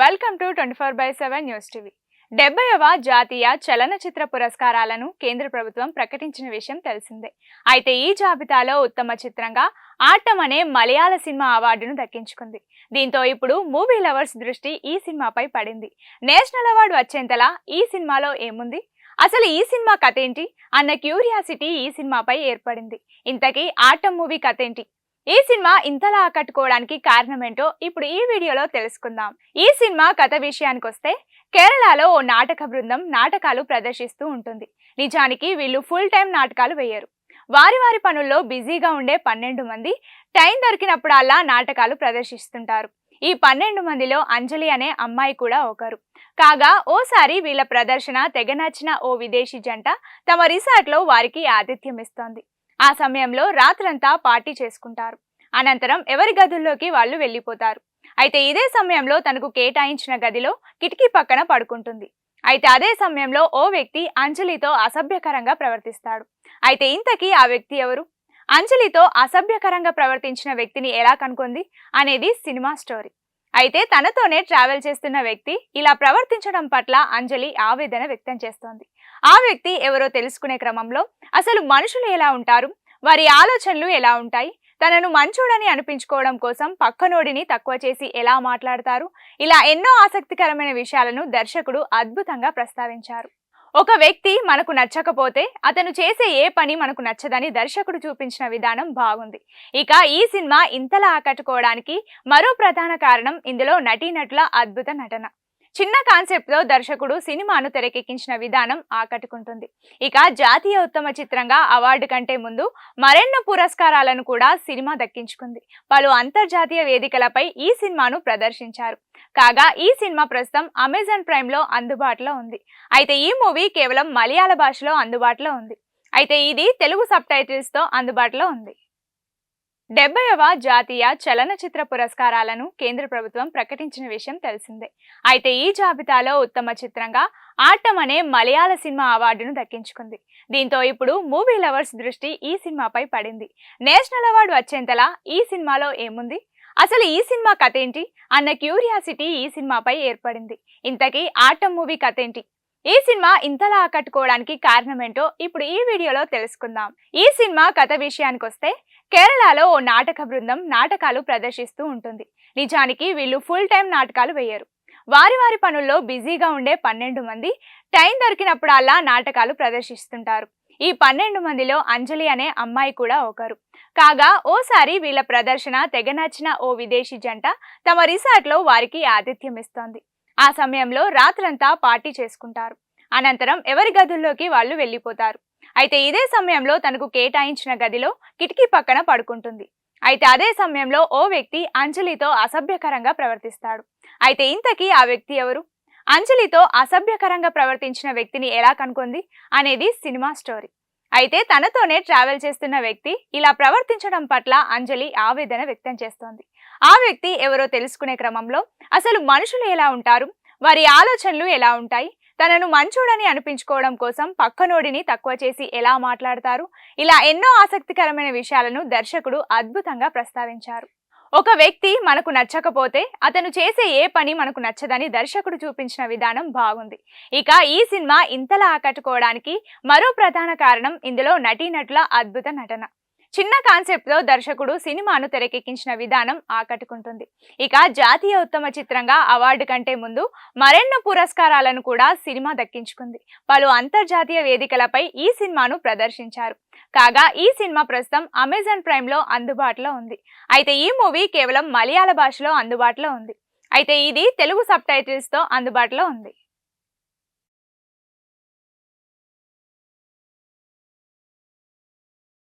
Welcome to 24/7 news TV. 70వ జాతీయ చలనచిత్ర పురస్కారాలను కేంద్ర ప్రభుత్వం ప్రకటించిన విషయం తెలిసిందే. అయితే ఈ జాబితాలో ఉత్తమ చిత్రంగా ఆటం అనే మలయాళ సినిమా అవార్డును దక్కించుకుంది. దీంతో ఇప్పుడు మూవీ లవర్స్ దృష్టి ఈ సినిమాపై పడింది. నేషనల్ అవార్డు వచ్చేంతలా ఈ సినిమాలో ఏముంది, అసలు ఈ సినిమా కథ ఏంటి అన్న క్యూరియాసిటీ ఈ సినిమాపై ఏర్పడింది. ఇంతకీ ఆటం మూవీ కథ ఏంటి, ఈ సినిమా ఇంతలా ఆకట్టుకోవడానికి కారణమేంటో ఇప్పుడు ఈ వీడియోలో తెలుసుకుందాం. ఈ సినిమా కథ విషయానికి వస్తే, కేరళలో ఓ నాటక బృందం నాటకాలు ప్రదర్శిస్తూ ఉంటుంది. నిజానికి వీళ్ళు ఫుల్ టైం నాటకాలు వేయరు. వారి పనుల్లో బిజీగా ఉండే 12 మంది టైం దొరికినప్పుడల్లా నాటకాలు ప్రదర్శిస్తుంటారు. ఈ 12 మందిలో అంజలి అనే అమ్మాయి కూడా ఒకరు. కాగా ఓసారి వీళ్ళ ప్రదర్శన తెగ నచ్చిన ఓ విదేశీ జంట తమ రిసార్ట్ లో వారికి ఆతిథ్యం ఇస్తోంది. ఆ సమయంలో రాత్రంతా పార్టీ చేసుకుంటారు. అనంతరం ఎవరి గదుల్లోకి వాళ్ళు వెళ్ళిపోతారు. అయితే ఇదే సమయంలో తనకు కేటాయించిన గదిలో కిటికీ పక్కన పడుకుంటుంది. అయితే అదే సమయంలో ఓ వ్యక్తి అంజలితో అసభ్యకరంగా ప్రవర్తిస్తాడు. అయితే ఇంతకీ ఆ వ్యక్తి ఎవరు, అంజలితో అసభ్యకరంగా ప్రవర్తించిన వ్యక్తిని ఎలా కనుక్కుంది అనేది సినిమా స్టోరీ. అయితే తనతోనే ట్రావెల్ చేస్తున్న వ్యక్తి ఇలా ప్రవర్తించడం పట్ల అంజలి ఆవేదన వ్యక్తం చేస్తోంది. ఆ వ్యక్తి ఎవరో తెలుసుకునే క్రమంలో అసలు మనుషులు ఎలా ఉంటారు, వారి ఆలోచనలు ఎలా ఉంటాయి, తనను మంచోడని అనిపించుకోవడం కోసం పక్కనోడిని తక్కువ చేసి ఎలా మాట్లాడతారు, ఇలా ఎన్నో ఆసక్తికరమైన విషయాలను దర్శకుడు అద్భుతంగా ప్రస్తావించారు. ఒక వ్యక్తి మనకు నచ్చకపోతే అతను చేసే ఏ పని మనకు నచ్చదని దర్శకుడు చూపించిన విధానం బాగుంది. ఇక ఈ సినిమా ఇంతలా ఆకట్టుకోవడానికి మరో ప్రధాన కారణం ఇందులో నటీనటుల అద్భుత నటన. చిన్న కాన్సెప్ట్ తో దర్శకుడు సినిమాను తెరకెక్కించిన విధానం ఆకట్టుకుంటుంది. ఇక జాతీయ ఉత్తమ చిత్రంగా అవార్డు కంటే ముందు మరెన్నో పురస్కారాలను కూడా సినిమా దక్కించుకుంది. పలు అంతర్జాతీయ వేదికలపై ఈ సినిమాను ప్రదర్శించారు. కాగా ఈ సినిమా ప్రస్తుతం అమెజాన్ ప్రైమ్ లో అందుబాటులో ఉంది. అయితే ఈ మూవీ కేవలం మలయాళ భాషలో అందుబాటులో ఉంది. అయితే ఇది తెలుగు సబ్ టైటిల్స్ తో అందుబాటులో ఉంది. 70వ జాతీయ చలనచిత్ర పురస్కారాలను కేంద్ర ప్రభుత్వం ప్రకటించిన విషయం తెలిసిందే. అయితే ఈ జాబితాలో ఉత్తమ చిత్రంగా ఆటం అనే మలయాళ సినిమా అవార్డును దక్కించుకుంది. దీంతో ఇప్పుడు మూవీ లవర్స్ దృష్టి ఈ సినిమాపై పడింది. నేషనల్ అవార్డు వచ్చేంతలా ఈ సినిమాలో ఏముంది, అసలు ఈ సినిమా కథ ఏంటి అన్న క్యూరియాసిటీ ఈ సినిమాపై ఏర్పడింది. ఇంతకీ ఆటం మూవీ కథ ఏంటి, ఈ సినిమా ఇంతలా ఆకట్టుకోవడానికి కారణమేంటో ఇప్పుడు ఈ వీడియోలో తెలుసుకుందాం. ఈ సినిమా కథ విషయానికి వస్తే, కేరళలో ఓ నాటక బృందం నాటకాలు ప్రదర్శిస్తూ ఉంటుంది. నిజానికి వీళ్ళు ఫుల్ టైం నాటకాలు వేయరు. వారి పనుల్లో బిజీగా ఉండే 12 మంది టైం దొరికినప్పుడల్లా నాటకాలు ప్రదర్శిస్తుంటారు. ఈ 12 మందిలో అంజలి అనే అమ్మాయి కూడా ఒకరు. కాగా ఓసారి వీళ్ళ ప్రదర్శన తెగ నచ్చిన ఓ విదేశీ జంట తమ రిసార్ట్ లో వారికి ఆతిథ్యం ఇస్తోంది. ఆ సమయంలో రాత్రంతా పార్టీ చేసుకుంటారు. అనంతరం ఎవరి గదుల్లోకి వాళ్ళు వెళ్ళిపోతారు. అయితే ఇదే సమయంలో తనకు కేటాయించిన గదిలో కిటికీ పక్కన పడుకుంటుంది. అయితే అదే సమయంలో ఓ వ్యక్తి అంజలితో అసభ్యకరంగా ప్రవర్తిస్తాడు. అయితే ఇంతకీ ఆ వ్యక్తి ఎవరు, అంజలితో అసభ్యకరంగా ప్రవర్తించిన వ్యక్తిని ఎలా కనుక్కుంది అనేది సినిమా స్టోరీ. అయితే తనతోనే ట్రావెల్ చేస్తున్న వ్యక్తి ఇలా ప్రవర్తించడం పట్ల అంజలి ఆవేదన వ్యక్తం చేస్తోంది. ఆ వ్యక్తి ఎవరో తెలుసుకునే క్రమంలో అసలు మనుషులు ఎలా ఉంటారు, వారి ఆలోచనలు ఎలా ఉంటాయి, తనను మంచోడని అనిపించుకోవడం కోసం పక్కనోడిని తక్కువ చేసి ఎలా మాట్లాడతారు, ఇలా ఎన్నో ఆసక్తికరమైన విషయాలను దర్శకుడు అద్భుతంగా ప్రస్తావించారు. ఒక వ్యక్తి మనకు నచ్చకపోతే అతను చేసే ఏ పని మనకు నచ్చదని దర్శకుడు చూపించిన విధానం బాగుంది. ఇక ఈ సినిమా ఇంతలా ఆకట్టుకోవడానికి మరో ప్రధాన కారణం ఇందులో నటీనటుల అద్భుత నటన. చిన్న కాన్సెప్ట్ తో దర్శకుడు సినిమాను తెరకెక్కించిన విధానం ఆకట్టుకుంటుంది. ఇక జాతీయ ఉత్తమ చిత్రంగా అవార్డు కంటే ముందు మరెన్నో పురస్కారాలను కూడా సినిమా దక్కించుకుంది. పలు అంతర్జాతీయ వేదికలపై ఈ సినిమాను ప్రదర్శించారు. కాగా ఈ సినిమా ప్రస్తుతం అమెజాన్ ప్రైమ్ లో అందుబాటులో ఉంది. అయితే ఈ మూవీ కేవలం మలయాళ భాషలో అందుబాటులో ఉంది. అయితే ఇది తెలుగు సబ్ టైటిల్స్ తో అందుబాటులో ఉంది.